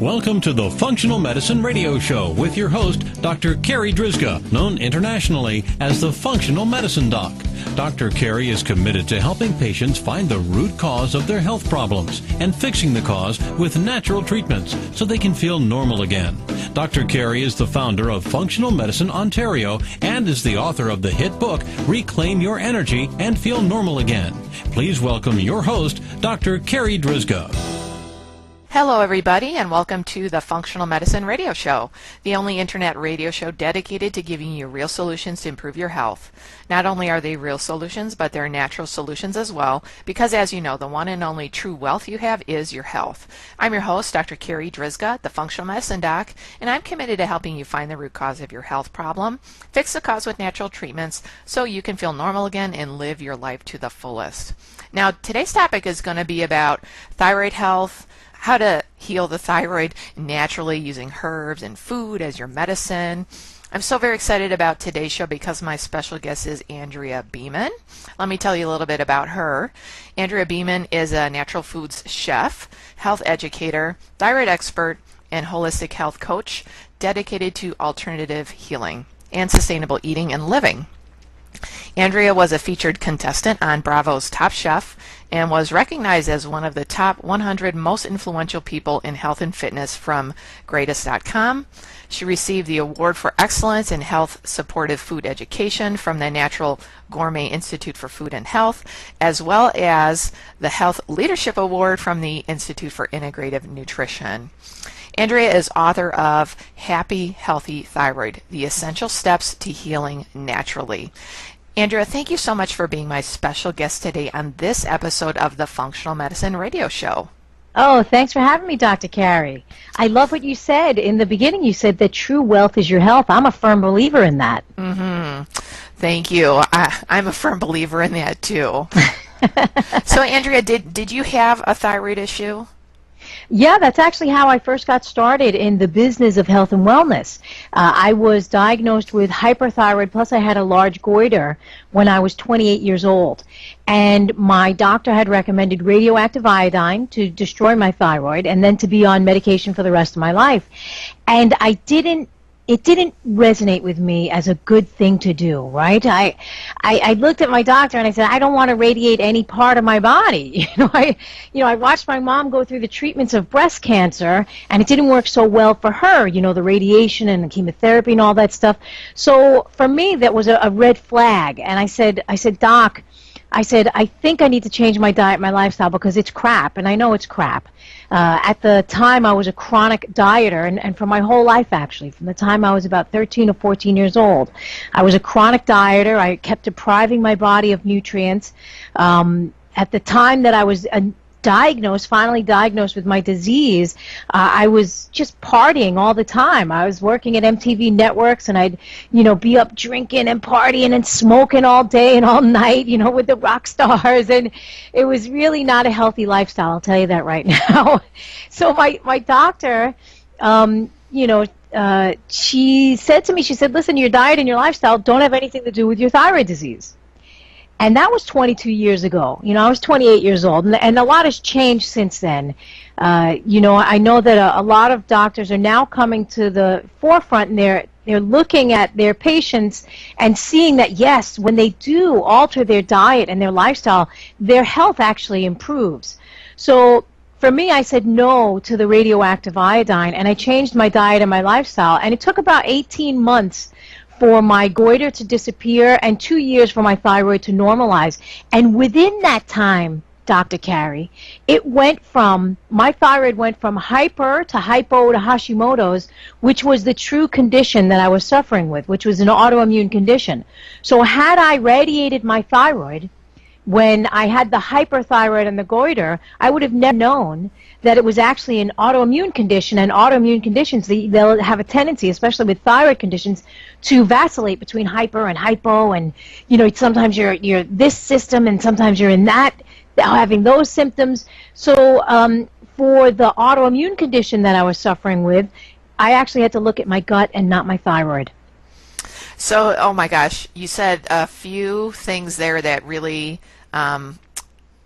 Welcome to the Functional Medicine Radio Show with your host, Dr. Carri Drzyzga, known internationally as the Functional Medicine Doc. Dr. Carri is committed to helping patients find the root cause of their health problems and fixing the cause with natural treatments so they can feel normal again. Dr. Carri is the founder of Functional Medicine Ontario and is the author of the hit book, Reclaim Your Energy and Feel Normal Again. Please welcome your host, Dr. Carri Drzyzga. Hello everybody, and welcome to the Functional Medicine Radio Show, the only internet radio show dedicated to giving you real solutions to improve your health. Not only are they real solutions, but they're natural solutions as well, because as you know, the one and only true wealth you have is your health. I'm your host, Dr. Carri Drzyzga, the Functional Medicine Doc, and I'm committed to helping you find the root cause of your health problem, fix the cause with natural treatments, so you can feel normal again and live your life to the fullest. Now, today's topic is going to be about thyroid health, how to heal the thyroid naturally using herbs and food as your medicine. I'm so very excited about today's show because my special guest is Andrea Beaman. Let me tell you a little bit about her. Andrea Beaman is a natural foods chef, health educator, thyroid expert, and holistic health coach dedicated to alternative healing and sustainable eating and living. Andrea was a featured contestant on Bravo's Top Chef and was recognized as one of the top 100 most influential people in health and fitness from Greatest.com. She received the Award for Excellence in Health Supportive Food Education from the Natural Gourmet Institute for Food and Health, as well as the Health Leadership Award from the Institute for Integrative Nutrition. Andrea is author of Happy, Healthy Thyroid, The Essential Steps to Healing Naturally. Andrea, thank you so much for being my special guest today on this episode of the Functional Medicine Radio Show. Oh, thanks for having me, Dr. Carri. I love what you said. In the beginning, you said that true wealth is your health. I'm a firm believer in that. Thank you. I'm a firm believer in that, too. So, Andrea, did you have a thyroid issue? Yeah, that's actually how I first got started in the business of health and wellness. I was diagnosed with hyperthyroid, plus I had a large goiter when I was 28 years old. And my doctor had recommended radioactive iodine to destroy my thyroid and then to be on medication for the rest of my life. And it didn't resonate with me as a good thing to do, right? I looked at my doctor and I said, I don't want to radiate any part of my body. I watched my mom go through the treatments of breast cancer, and it didn't work so well for her, the radiation and the chemotherapy and all that stuff. So for me, that was a red flag. And I said, Doc, I think I need to change my diet, my lifestyle, because it's crap, and I know it's crap. At the time, I was a chronic dieter, and for my whole life, actually, from the time I was about 13 or 14 years old. I was a chronic dieter. I kept depriving my body of nutrients. At the time that I was finally diagnosed with my disease, I was just partying all the time. I was working at MTV Networks, and I'd, be up drinking and partying and smoking all day and all night, with the rock stars, and it was really not a healthy lifestyle, I'll tell you that right now. So my doctor, she said to me, listen, your diet and your lifestyle don't have anything to do with your thyroid disease. And that was 22 years ago. I was 28 years old, and a lot has changed since then. I know that a lot of doctors are now coming to the forefront, and they're looking at their patients and seeing that, yes, when they do alter their diet and their lifestyle, their health actually improves. So for me, I said no to the radioactive iodine, and I changed my diet and my lifestyle, and it took about 18 months for my goiter to disappear and 2 years for my thyroid to normalize. And within that time, Dr. Carri, my thyroid went from hyper to hypo to Hashimoto's, which was the true condition that I was suffering with, which was an autoimmune condition. So had I radiated my thyroid when I had the hyperthyroid and the goiter, I would have never known that it was actually an autoimmune condition, and autoimmune conditions, they'll have a tendency, especially with thyroid conditions, to vacillate between hyper and hypo, and sometimes you're this system and sometimes you're in that, having those symptoms. So for the autoimmune condition that I was suffering with, I actually had to look at my gut and not my thyroid. So, oh my gosh, you said a few things there that really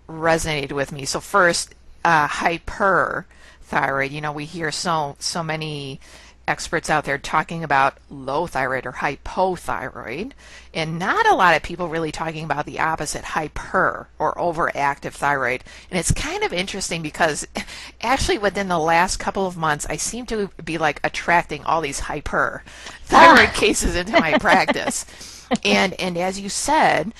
resonated with me. So first, hyperthyroidism. thyroid. You know, we hear so many experts out there talking about low thyroid or hypothyroid, and not a lot of people really talking about the opposite, hyper or overactive thyroid. And it's kind of interesting because actually within the last couple of months, I seem to be like attracting all these hyper thyroid cases into my practice. And as you said,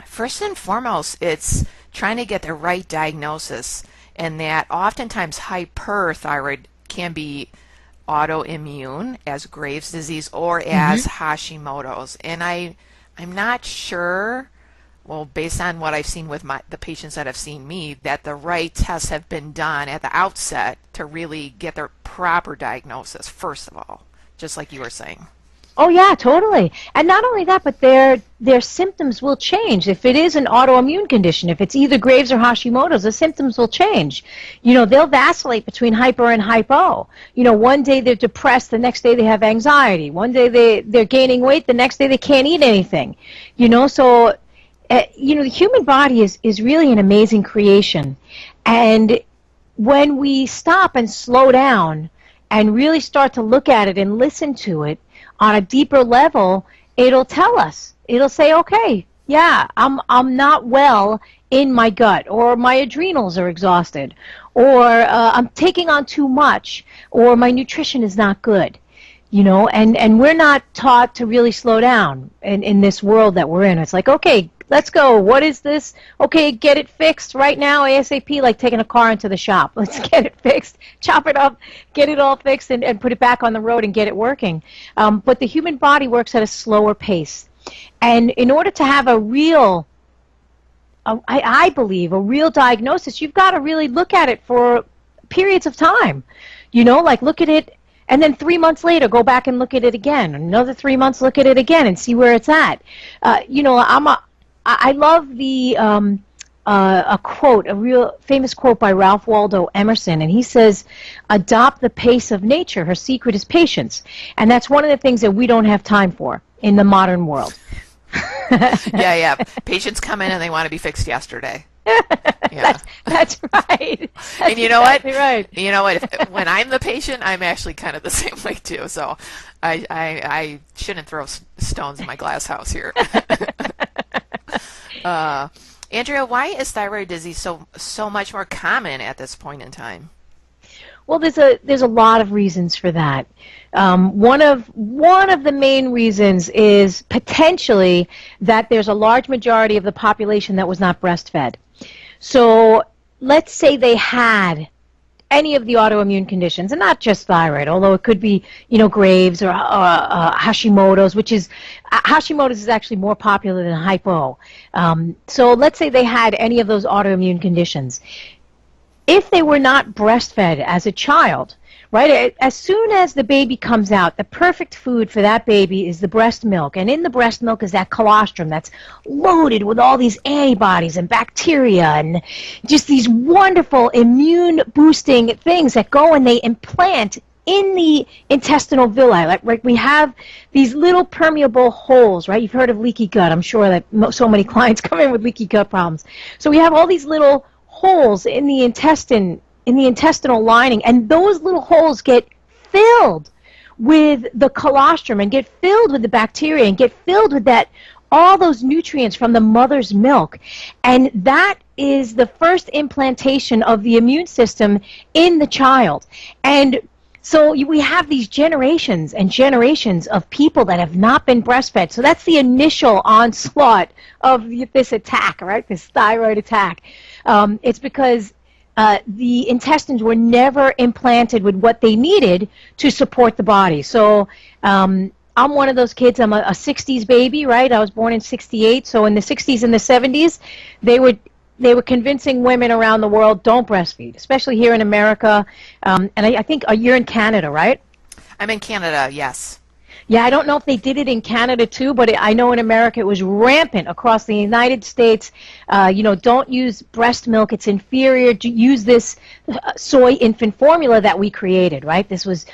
first and foremost, it's trying to get the right diagnosis, and that oftentimes hyperthyroid can be autoimmune as Graves' disease or as Hashimoto's. And I'm not sure, well, based on what I've seen with the patients that have seen me, that the right tests have been done at the outset to really get their proper diagnosis, first of all, just like you were saying. Oh yeah, totally. And not only that, but their symptoms will change. If it is an autoimmune condition, if it's either Graves' or Hashimoto's, the symptoms will change. You know, they'll vacillate between hyper and hypo. You know, one day they're depressed, the next day they have anxiety. One day they're gaining weight, the next day they can't eat anything. You know, so you know, the human body is really an amazing creation. And when we stop and slow down and really start to look at it and listen to it on a deeper level, it'll tell us. It'll say, okay, yeah, I'm not well in my gut, or my adrenals are exhausted, or I'm taking on too much, or my nutrition is not good. You know, and we're not taught to really slow down in this world that we're in. It's like, okay, let's go. What is this? Okay, get it fixed right now, ASAP, like taking a car into the shop. Let's get it fixed, chop it up, get it all fixed, and put it back on the road and get it working. But the human body works at a slower pace. And in order to have a real, I believe, a real diagnosis, you've got to really look at it for periods of time. You know, like look at it, and then 3 months later, go back and look at it again. Another 3 months, look at it again and see where it's at. You know, I love the a quote, a real famous quote by Ralph Waldo Emerson, and he says, "Adopt the pace of nature. Her secret is patience." And that's one of the things that we don't have time for in the modern world. Yeah. Patients come in and they want to be fixed yesterday. Yeah. That's right. And you know what? Right. You know what? When I'm the patient, I'm actually kind of the same way too. So I shouldn't throw stones in my glass house here. Andrea, why is thyroid disease so much more common at this point in time? Well, there's a lot of reasons for that. One of the main reasons is potentially that there's a large majority of the population that was not breastfed. So let's say they had any of the autoimmune conditions, and not just thyroid, although it could be, you know, Graves or Hashimoto's, which is Hashimoto's is actually more popular than hypo. So let's say they had any of those autoimmune conditions. If they were not breastfed as a child, right, as soon as the baby comes out, the perfect food for that baby is the breast milk. And in the breast milk is that colostrum that's loaded with all these antibodies and bacteria and just these wonderful immune-boosting things that go and they implant in the intestinal villi. Like we have these little permeable holes, right? You've heard of leaky gut. I'm sure that so many clients come in with leaky gut problems. So we have all these little holes in the intestine, in the intestinal lining, and those little holes get filled with the colostrum and get filled with the bacteria and get filled with that, all those nutrients from the mother's milk. And that is the first implantation of the immune system in the child. And so we have these generations and generations of people that have not been breastfed. So that's the initial onslaught of this attack, right? This thyroid attack. It's because the intestines were never implanted with what they needed to support the body. So I'm one of those kids. I'm a 60s baby, right? I was born in 68. So in the 60s and the 70s, they were convincing women around the world, don't breastfeed, especially here in America. And I think you're in Canada, right? I'm in Canada, yes. Yeah, I don't know if they did it in Canada too, but I know in America it was rampant across the United States. You know, don't use breast milk. It's inferior. Use this soy infant formula that we created, right? This was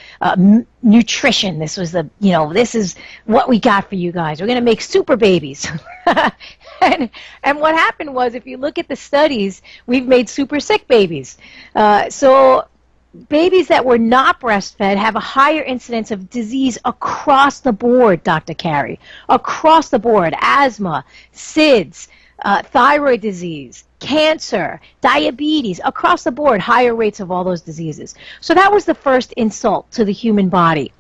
nutrition. This was this is what we got for you guys. We're going to make super babies. And what happened was, if you look at the studies, we've made super sick babies. So babies that were not breastfed have a higher incidence of disease across the board, Dr. Carri. Across the board: asthma, SIDS, thyroid disease, cancer, diabetes, across the board, higher rates of all those diseases. So that was the first insult to the human body.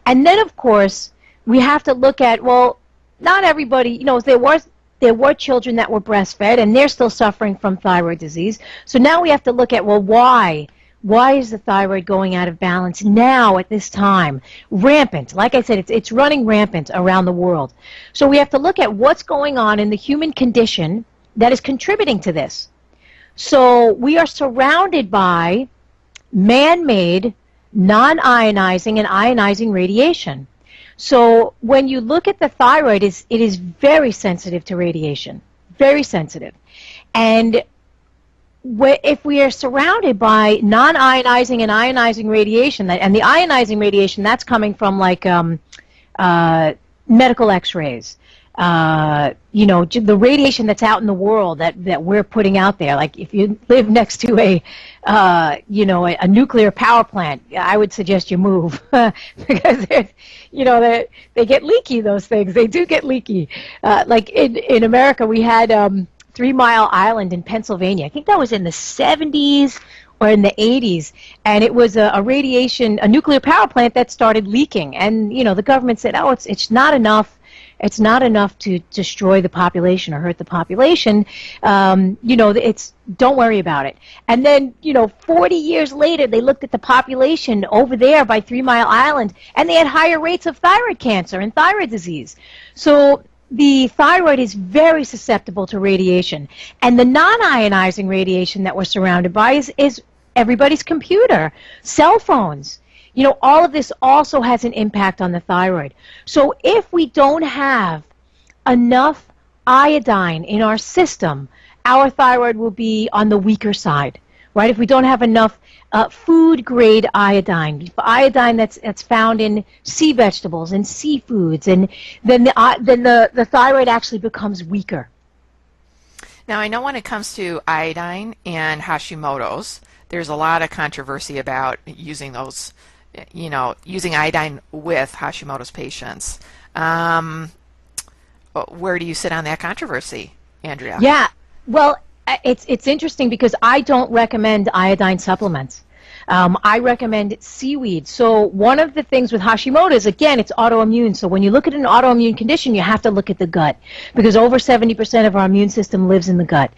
And then, of course, we have to look at, well, not everybody, you know, there were children that were breastfed, and they're still suffering from thyroid disease. So now we have to look at, well, why? Why is the thyroid going out of balance now at this time? Rampant. Like I said, it's running rampant around the world. So we have to look at what's going on in the human condition that is contributing to this. So we are surrounded by man-made, non-ionizing and ionizing radiation. So when you look at the thyroid, it is very sensitive to radiation, very sensitive. And if we are surrounded by non-ionizing and ionizing radiation, and the ionizing radiation, that's coming from like medical x-rays, you know, the radiation that's out in the world that we're putting out there. Like if you live next to you know, a nuclear power plant, I would suggest you move because you know, they get leaky, those things. They do get leaky. Like in America, we had 3 Mile Island in Pennsylvania. I think that was in the 70s or in the 80s, and it was a nuclear power plant that started leaking. And you know, the government said, oh, it's not enough. It's not enough to destroy the population or hurt the population. You know, don't worry about it. And then, you know, 40 years later, they looked at the population over there by 3 Mile Island, and they had higher rates of thyroid cancer and thyroid disease. So the thyroid is very susceptible to radiation. And the non-ionizing radiation that we're surrounded by is everybody's computer, cell phones. You know, all of this also has an impact on the thyroid. So if we don't have enough iodine in our system, our thyroid will be on the weaker side, right? If we don't have enough food-grade iodine that's found in sea vegetables and seafoods, and then the thyroid actually becomes weaker. Now, I know when it comes to iodine and Hashimoto's, there's a lot of controversy about using those, you know, using iodine with Hashimoto's patients. Where do you sit on that controversy, Andrea? Yeah, well, it's interesting because I don't recommend iodine supplements. I recommend seaweed. So one of the things with Hashimoto's, again, it's autoimmune. So when you look at an autoimmune condition, you have to look at the gut, because over 70% of our immune system lives in the gut.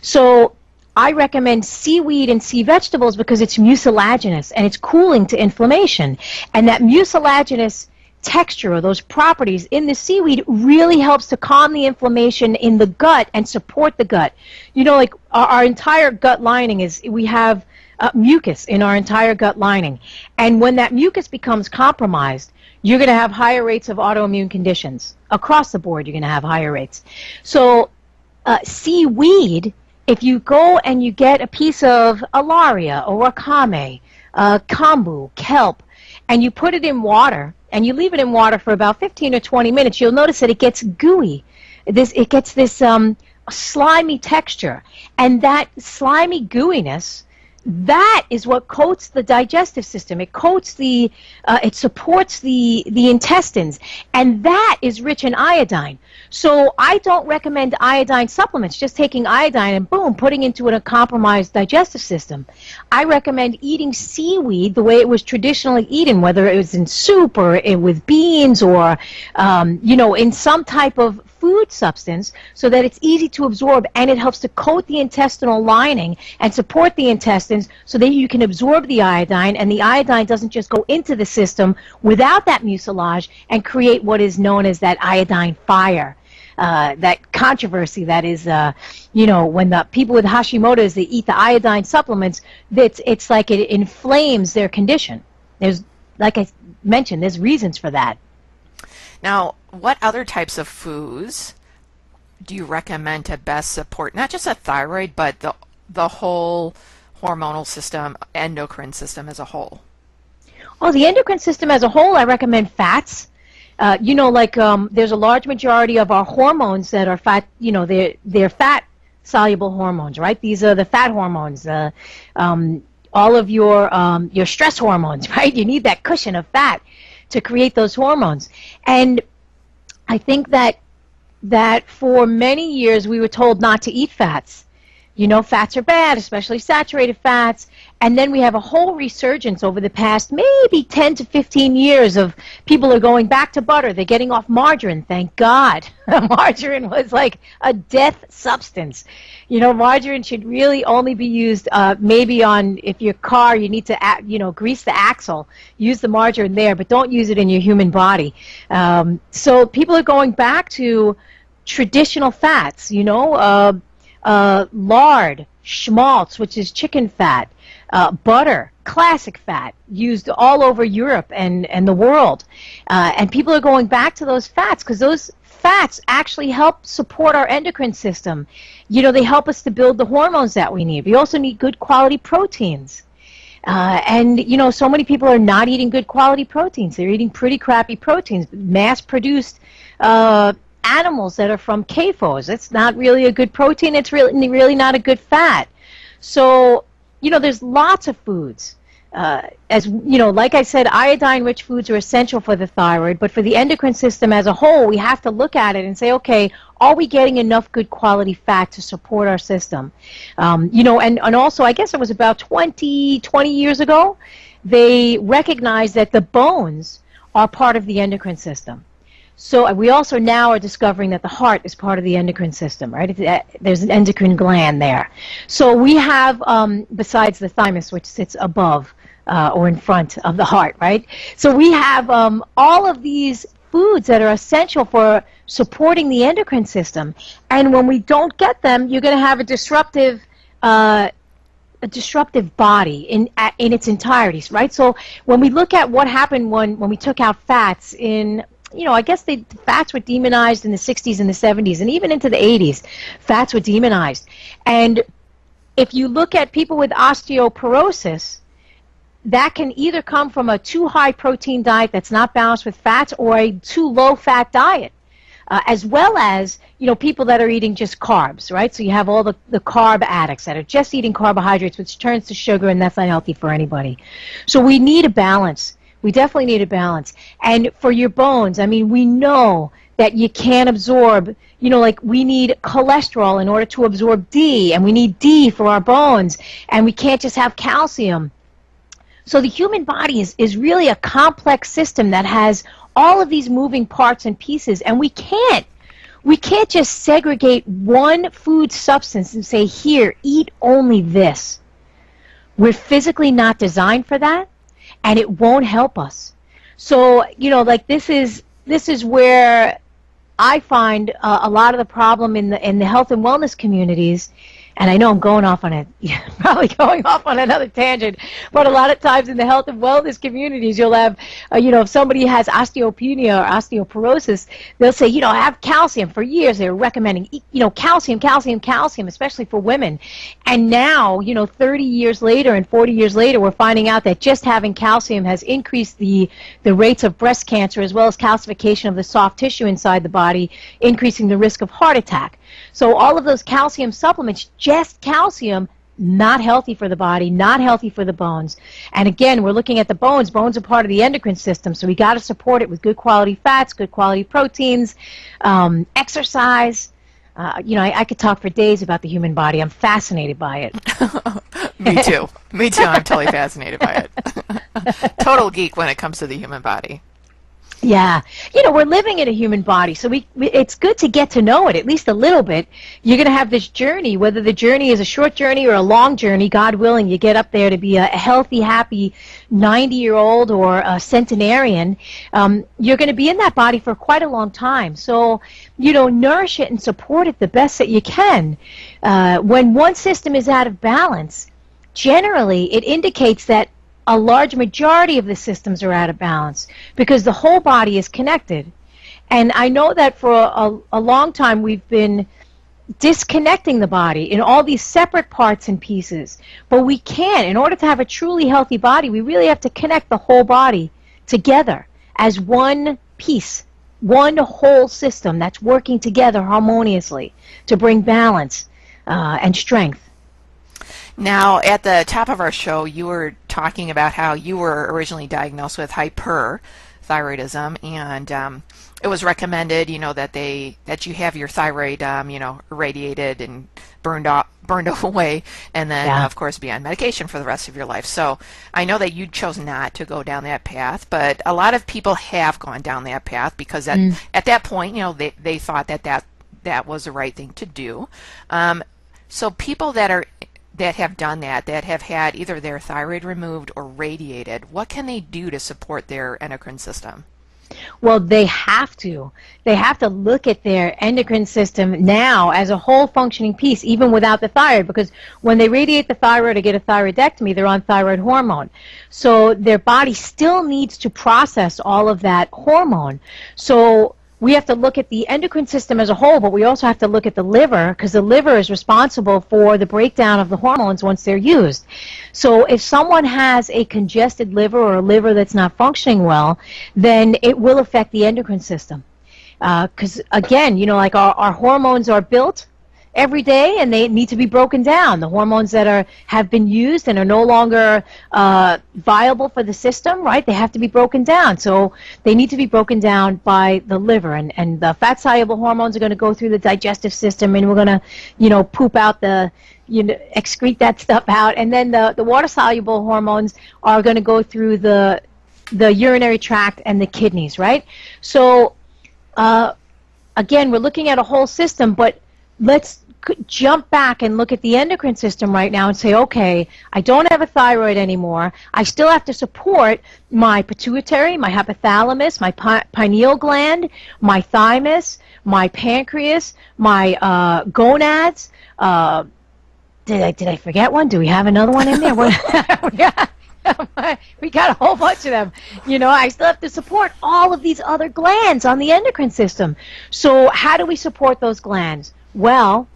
So I recommend seaweed and sea vegetables because it's mucilaginous and it's cooling to inflammation. And that mucilaginous texture or those properties in the seaweed really helps to calm the inflammation in the gut and support the gut. You know, like our entire gut lining we have mucus in our entire gut lining. And when that mucus becomes compromised, you're going to have higher rates of autoimmune conditions. Across the board, you're going to have higher rates. So seaweed, if you go and you get a piece of alaria or wakame, kombu, kelp, and you put it in water, and you leave it in water for about 15 or 20 minutes, you'll notice that it gets gooey. It gets this slimy texture. And that slimy gooiness, that is what coats the digestive system. It coats it supports the intestines, and that is rich in iodine. So I don't recommend iodine supplements, just taking iodine and boom, putting into a compromised digestive system. I recommend eating seaweed the way it was traditionally eaten, whether it was in soup or with beans or, you know, in some type of food substance, so that it's easy to absorb, and it helps to coat the intestinal lining and support the intestines so that you can absorb the iodine, and the iodine doesn't just go into the system without that mucilage and create what is known as that iodine fire. That controversy that is, you know, when the people with Hashimoto's, they eat the iodine supplements, it's like it inflames their condition. There's, like I mentioned, there's reasons for that. Now, what other types of foods do you recommend to best support not just a thyroid, but the whole hormonal system, endocrine system as a whole? Oh, the endocrine system as a whole, I recommend fats. There's a large majority of our hormones that are fat, they're fat soluble hormones, right? These are the fat hormones, all of your stress hormones, right? You need that cushion of fat to create those hormones. And I think that for many years we were told not to eat fats. Fats are bad, especially saturated fats. And then we have a whole resurgence over the past maybe 10 to 15 years of people are going back to butter. They're getting off margarine, thank God. Margarine was like a death substance. Margarine should really only be used maybe on, if your car, you need to, grease the axle. Use the margarine there, but don't use it in your human body. So people are going back to traditional fats, lard, schmaltz, which is chicken fat, butter, classic fat, used all over Europe and the world. And people are going back to those fats because those fats actually help support our endocrine system. They help us to build the hormones that we need. We also need good quality proteins. So many people are not eating good quality proteins. They're eating pretty crappy proteins, mass-produced animals that are from CAFOs. It's not really a good protein. It's really not a good fat. So, there's lots of foods. Like I said, iodine-rich foods are essential for the thyroid, but for the endocrine system as a whole, we have to look at it and say, okay, are we getting enough good quality fat to support our system? And also, I guess it was about 20 years ago, they recognized that the bones are part of the endocrine system. So we also now are discovering that the heart is part of the endocrine system, right? There's an endocrine gland there. So we have, besides the thymus, which sits above or in front of the heart, right? So we have all of these foods that are essential for supporting the endocrine system. And when we don't get them, you're going to have a disruptive body in its entirety, right? So when we look at what happened when we took out fats in, I guess fats were demonized in the 60s and the 70s, and even into the 80s, fats were demonized. And if you look at people with osteoporosis, that can either come from a too high protein diet that's not balanced with fats or a too low fat diet, as well as, people that are eating just carbs, right? So you have all the carb addicts that are just eating carbohydrates, which turns to sugar, and that's not healthy for anybody. So we need a balance. We definitely need a balance. And for your bones, we know that you can't absorb, we need cholesterol in order to absorb D, and we need D for our bones, and we can't just have calcium. So the human body is really a complex system that has all of these moving parts and pieces, and we can't just segregate one food substance and say, here, eat only this. We're physically not designed for that. And it won't help us. So, this is where I find a lot of the problem in the health and wellness communities. And I know I'm probably going off on another tangent, but a lot of times in the health and wellness communities, you'll have, if somebody has osteopenia or osteoporosis, they'll say, have calcium. For years they were recommending, calcium, especially for women. And now, 30 years later and 40 years later, we're finding out that just having calcium has increased the rates of breast cancer as well as calcification of the soft tissue inside the body, increasing the risk of heart attack. So all of those calcium supplements, just calcium, not healthy for the body, not healthy for the bones. And again, we're looking at the bones. Bones are part of the endocrine system, so we got to support it with good quality fats, good quality proteins, exercise. I could talk for days about the human body. I'm fascinated by it. Me too. I'm totally fascinated by it. Total geek when it comes to the human body. Yeah. We're living in a human body, so it's good to get to know it at least a little bit. You're going to have this journey, whether the journey is a short journey or a long journey, God willing, you get up there to be a healthy, happy 90-year-old or a centenarian. You're going to be in that body for quite a long time. So, nourish it and support it the best that you can. When one system is out of balance, generally it indicates that a large majority of the systems are out of balance because the whole body is connected. And I know that for a long time we've been disconnecting the body in all these separate parts and pieces. But we can't. In order to have a truly healthy body, we really have to connect the whole body together as one piece, one whole system that's working together harmoniously to bring balance and strength. Now, at the top of our show, you were talking about how you were originally diagnosed with hyperthyroidism, and it was recommended, that you have your thyroid, irradiated and burned away, and then, of course, be on medication for the rest of your life. So I know that you chose not to go down that path, but a lot of people have gone down that path because at that point, they thought that was the right thing to do. So people that have done that have had either their thyroid removed or radiated, what can they do to support their endocrine system? Well, they have to. They have to look at their endocrine system now as a whole functioning piece, even without the thyroid, because when they radiate the thyroid or get a thyroidectomy, they're on thyroid hormone. So their body still needs to process all of that hormone. So we have to look at the endocrine system as a whole, but we also have to look at the liver, because the liver is responsible for the breakdown of the hormones once they're used. So if someone has a congested liver or a liver that's not functioning well, then it will affect the endocrine system. Because, again, like our hormones are built every day, and they need to be broken down. The hormones that have been used and are no longer viable for the system, right? They have to be broken down. So they need to be broken down by the liver, and the fat-soluble hormones are going to go through the digestive system, and we're going to, poop out excrete that stuff out, and then the water-soluble hormones are going to go through the urinary tract and the kidneys, right? So again, we're looking at a whole system, but let's jump back and look at the endocrine system right now and say, okay, I don't have a thyroid anymore. I still have to support my pituitary, my hypothalamus, my pineal gland, my thymus, my pancreas, my gonads. Did I forget one? Do we have another one in there? We got a whole bunch of them. I still have to support all of these other glands on the endocrine system. So how do we support those glands? Well,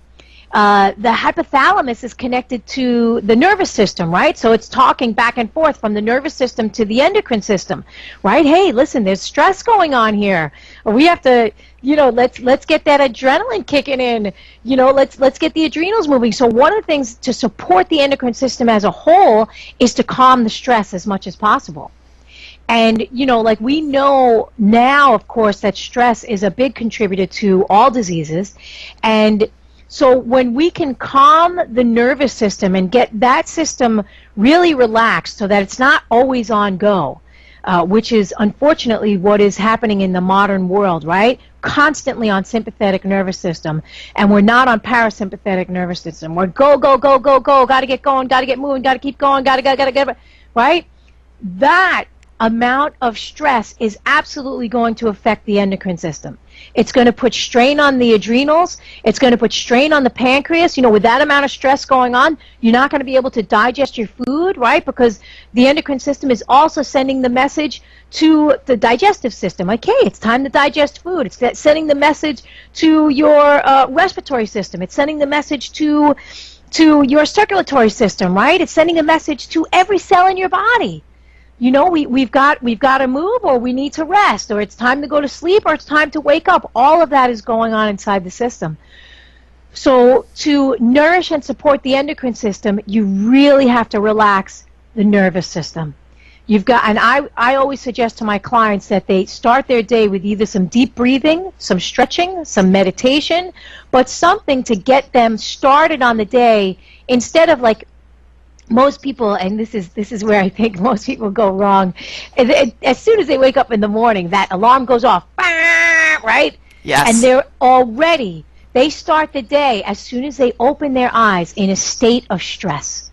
the hypothalamus is connected to the nervous system, right? So it's talking back and forth from the nervous system to the endocrine system, right? Hey, listen, there's stress going on here. We have to, let's get that adrenaline kicking in. Let's get the adrenals moving. So one of the things to support the endocrine system as a whole is to calm the stress as much as possible. And, we know now, of course, that stress is a big contributor to all diseases. And so when we can calm the nervous system and get that system really relaxed so that it's not always on go, which is unfortunately what is happening in the modern world, right? Constantly on sympathetic nervous system, and we're not on parasympathetic nervous system. We're go, go, go, go, go, got to get going, got to get moving, got to keep going, got to, right? That amount of stress is absolutely going to affect the endocrine system. It's going to put strain on the adrenals. It's going to put strain on the pancreas. With that amount of stress going on, you're not going to be able to digest your food, right? Because the endocrine system is also sending the message to the digestive system. Okay, it's time to digest food. It's sending the message to your respiratory system. It's sending the message to your circulatory system, right? It's sending a message to every cell in your body. We've got to move, or we need to rest, or it's time to go to sleep, or it's time to wake up. All of that is going on inside the system. So to nourish and support the endocrine system, you really have to relax the nervous system. And I always suggest to my clients that they start their day with either some deep breathing, some stretching, some meditation, but something to get them started on the day instead of most people, and this is where I think most people go wrong. As soon as they wake up in the morning, that alarm goes off, right? Yes. And they start the day as soon as they open their eyes in a state of stress.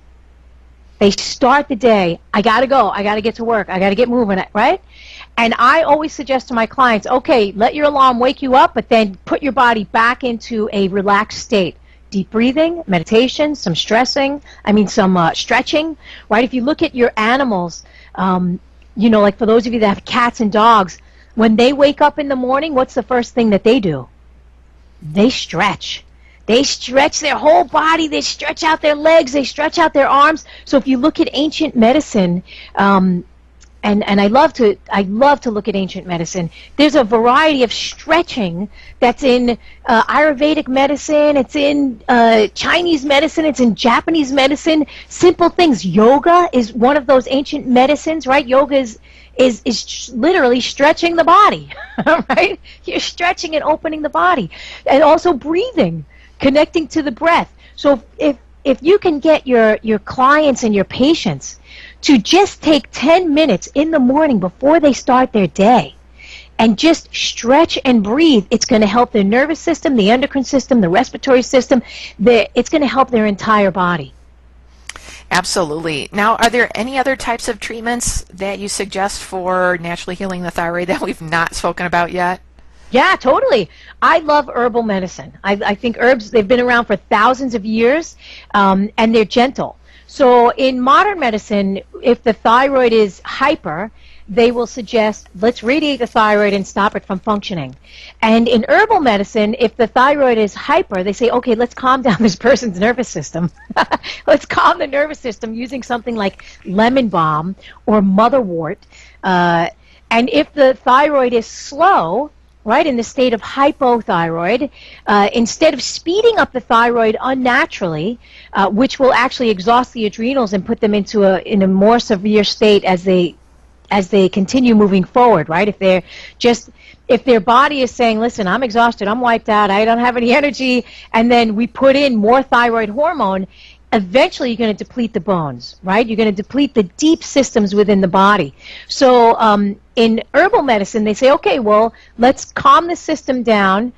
They start the day, I got to go, I got to get to work, I got to get moving, right? And I always suggest to my clients, okay, let your alarm wake you up, but then put your body back into a relaxed state. Deep breathing, meditation, some stretching, right? If you look at your animals, like for those of you that have cats and dogs, when they wake up in the morning, what's the first thing that they do? They stretch. They stretch their whole body. They stretch out their legs. They stretch out their arms. So if you look at ancient medicine, and I love to look at ancient medicine. There's a variety of stretching that's in Ayurvedic medicine. It's in Chinese medicine. It's in Japanese medicine. Simple things. Yoga is one of those ancient medicines, right? Yoga is literally stretching the body, right? You're stretching and opening the body, and also breathing, connecting to the breath. So if you can get your clients and your patients to just take 10 minutes in the morning before they start their day and just stretch and breathe, it's going to help their nervous system, the endocrine system, the respiratory system. It's going to help their entire body. Absolutely. Now, are there any other types of treatments that you suggest for naturally healing the thyroid that we've not spoken about yet? Yeah, totally. I love herbal medicine. I think herbs, they've been around for thousands of years, and they're gentle. So in modern medicine, if the thyroid is hyper, they will suggest, let's radiate the thyroid and stop it from functioning. And in herbal medicine, if the thyroid is hyper, they say, okay, let's calm down this person's nervous system. Let's calm the nervous system using something like lemon balm or motherwort. And if the thyroid is slow, right, in the state of hypothyroid, instead of speeding up the thyroid unnaturally, which will actually exhaust the adrenals and put them into a more severe state as they continue moving forward, right? If their body is saying, listen, I'm exhausted, I'm wiped out, I don't have any energy, and then we put in more thyroid hormone, eventually you're going to deplete the bones, right? You're going to deplete the deep systems within the body. So in herbal medicine, they say, okay, well, let's calm the system down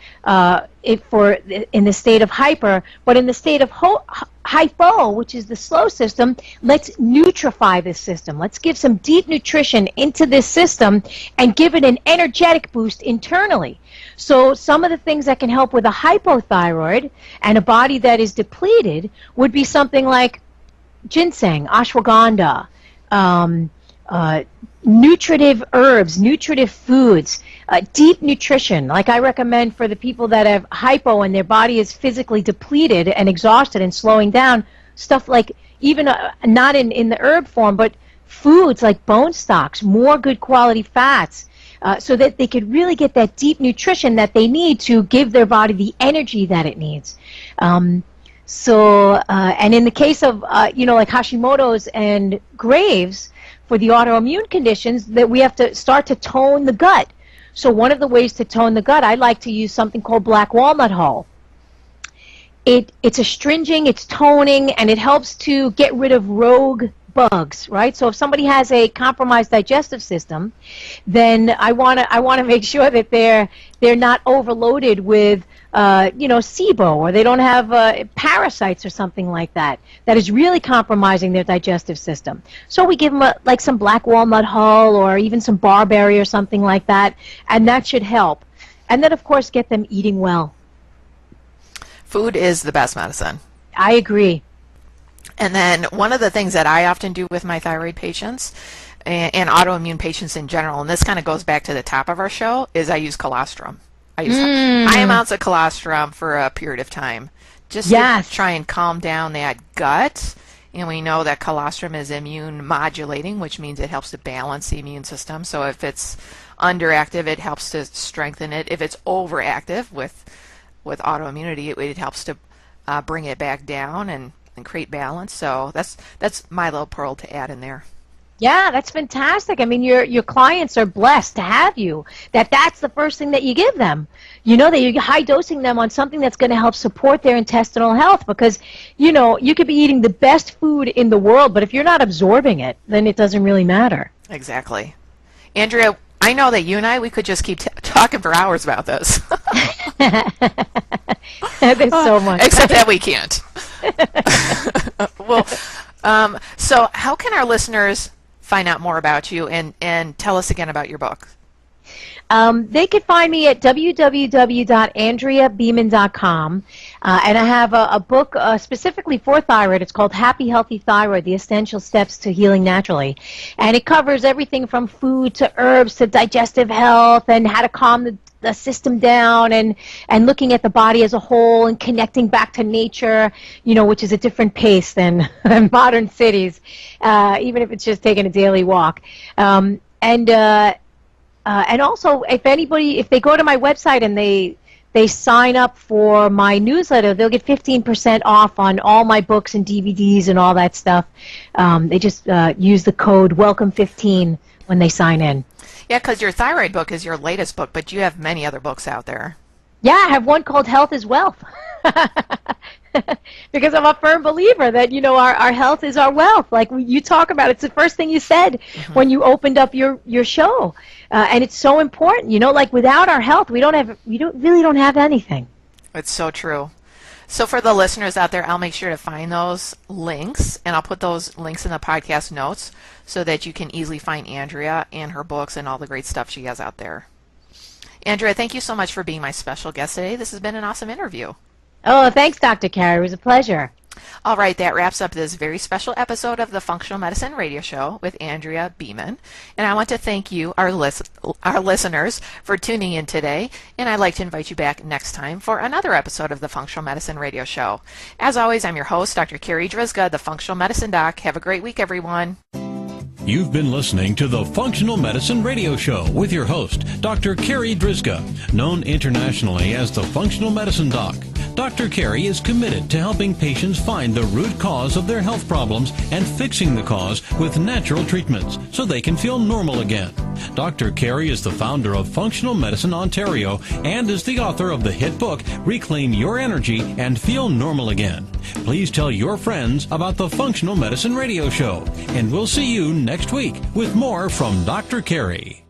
in the state of hyper, but in the state of hypo, which is the slow system, let's nutrify this system. Let's give some deep nutrition into this system and give it an energetic boost internally. So some of the things that can help with a hypothyroid and a body that is depleted would be something like ginseng, ashwagandha, nutritive herbs, nutritive foods, deep nutrition. Like I recommend for the people that have hypo and their body is physically depleted and exhausted and slowing down, stuff like even not in the herb form, but foods like bone stocks, more good quality fats, so that they could really get that deep nutrition that they need to give their body the energy that it needs. And in the case of, like Hashimoto's and Graves', for the autoimmune conditions, that we have to start to tone the gut. So one of the ways to tone the gut, I like to use something called black walnut hull. It's astringing, it's toning, and it helps to get rid of rogue bugs, right? So if somebody has a compromised digestive system, then I want to make sure that they're not overloaded with SIBO, or they don't have parasites or something like that is really compromising their digestive system. So we give them like some black walnut hull or even some barberry or something like that, and that should help. And then, of course, get them eating well. Food is the best medicine. I agree. And then one of the things that I often do with my thyroid patients and autoimmune patients in general, and this kind of goes back to the top of our show, is I use colostrum. I use high amounts of colostrum for a period of time, just to try and calm down that gut. And we know that colostrum is immune modulating, which means it helps to balance the immune system. So if it's underactive, it helps to strengthen it. If it's overactive with autoimmunity, it helps to bring it back down and create balance. So that's my little pearl to add in there. Yeah, that's fantastic. I mean, your clients are blessed to have you. That's the first thing that you give them. You know that you're high dosing them on something that's going to help support their intestinal health, because you could be eating the best food in the world, but if you're not absorbing it, then it doesn't really matter. Exactly. Andrea, I know that you and we could just keep talking for hours about this. There's so much. Except that we can't. Well, so how can our listeners find out more about you and tell us again about your book? They could find me at www.andreabeaman.com, and I have a book specifically for thyroid. It's called Happy Healthy Thyroid, The Essential Steps to Healing Naturally. And it covers everything from food to herbs to digestive health and how to calm the the system down and looking at the body as a whole and connecting back to nature, which is a different pace than modern cities, even if it's just taking a daily walk. And also, if they go to my website and they sign up for my newsletter, they'll get 15% off on all my books and DVDs and all that stuff. They just use the code WELCOME15 when they sign in. Yeah, because your thyroid book is your latest book, but you have many other books out there. Yeah, I have one called Health is Wealth. Because I'm a firm believer that, our health is our wealth. Like you talk about, it's the first thing you said when you opened up your show. And it's so important, like without our health, we really don't have anything. It's so true. So for the listeners out there, I'll make sure to find those links, and I'll put those links in the podcast notes so that you can easily find Andrea and her books and all the great stuff she has out there. Andrea, thank you so much for being my special guest today. This has been an awesome interview. Oh, thanks, Dr. Carri. It was a pleasure. All right, that wraps up this very special episode of the Functional Medicine Radio Show with Andrea Beaman. And I want to thank you, our listeners, for tuning in today. And I'd like to invite you back next time for another episode of the Functional Medicine Radio Show. As always, I'm your host, Dr. Carri Drzyzga, the Functional Medicine Doc. Have a great week, everyone. You've been listening to the Functional Medicine Radio Show with your host, Dr. Carri Drzyzga, known internationally as the Functional Medicine Doc. Dr. Carri is committed to helping patients find the root cause of their health problems and fixing the cause with natural treatments so they can feel normal again. Dr. Carri is the founder of Functional Medicine Ontario and is the author of the hit book, Reclaim Your Energy and Feel Normal Again. Please tell your friends about the Functional Medicine Radio Show, and we'll see you next week with more from Dr. Carri.